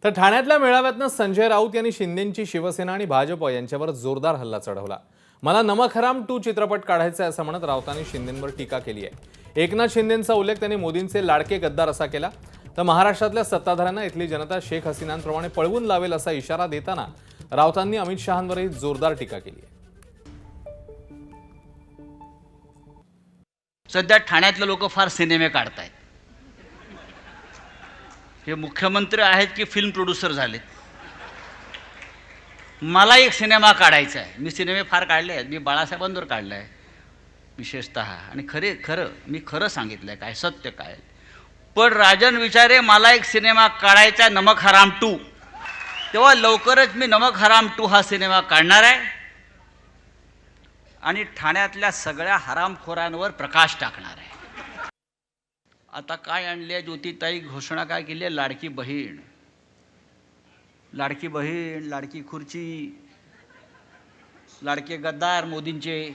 तर ठाण्यातल्या मेळाव्यातनं संजय राऊत यांनी शिंदेंची शिवसेना आणि भाजप यांच्यावर जोरदार हल्ला चढवला। मला नमक हराम 2 चित्रपट काढायचा आहे असं म्हणत राऊतांनी शिंदेंवर टीका केली आहे। एकनाथ शिंदेंचा उल्लेख त्यांनी मोदींचे लाडके गद्दार असा केला। तर महाराष्ट्रातल्या सत्ताधाऱ्यांना इथली जनता शेख हसीनांप्रमाणे पळवून लावेल असा इशारा देताना राऊतांनी अमित शहांवरही जोरदार टीका केली आहे। सध्या ठाण्यातले लोक फार सिनेमे काढतायत। हे मुख्यमंत्री आहेत की फिल्म प्रोड्युसर झालेत। मला एक सिनेमा काढायचा आहे। मी सिनेमे फार काढले आहेत। मी बाळासाहेबांवर काढला आहे विशेषतः, आणि मी खरं सांगितलंय काय सत्य काय। पण राजन विचारे मला एक सिनेमा काढायचा आहे नमक हराम 2, तेव्हा लवकरच मी नमक हराम 2 हा सिनेमा काढणार आहे आणि ठाण्यातल्या सगळ्या हरामखोरांवर प्रकाश टाकणार आहे। आता काय आणले आहे ज्योतिताई, घोषणा काय केली आहे? लाडकी बहीण, लाडकी बहीण, लाडकी खुर्ची, लाडके गद्दार मोदींचे,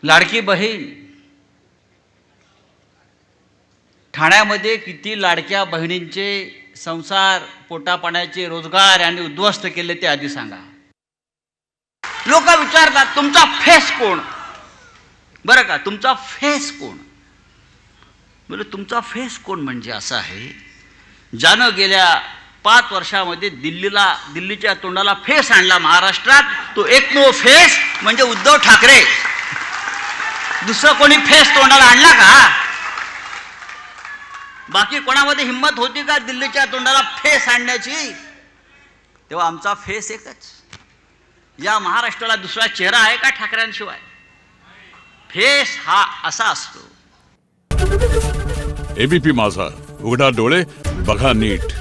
लाडकी बहीण। ठाण्यामध्ये किती लाडक्या बहिणींचे संसार, पोटापाण्याचे रोजगार यांनी उद्ध्वस्त केले ते आधी सांगा। लोक विचारतात तुमचा फेस कोण, बरं का, तुमचा फेस कोण? म्हणजे तुमचा फेस कोण म्हणजे असं आहे, ज्यानं गेल्या 5 वर्षामध्ये दिल्लीच्या तोंडाला फेस आणला महाराष्ट्रात, तो एकमेव फेस म्हणजे उद्धव ठाकरे। दुसरं कोणी फेस तोंडाला आणला का? बाकी कोणामध्ये हिम्मत होती का दिल्लीच्या तोंडाला फेस आणण्याची? तेव्हा आमचा फेस एकच। या महाराष्ट्राला दुसरा चेहरा आहे का ठाकरेंशिवाय? फेस हा असा असतो। एबीपी माझा, उघडा डोळे बघा नीट।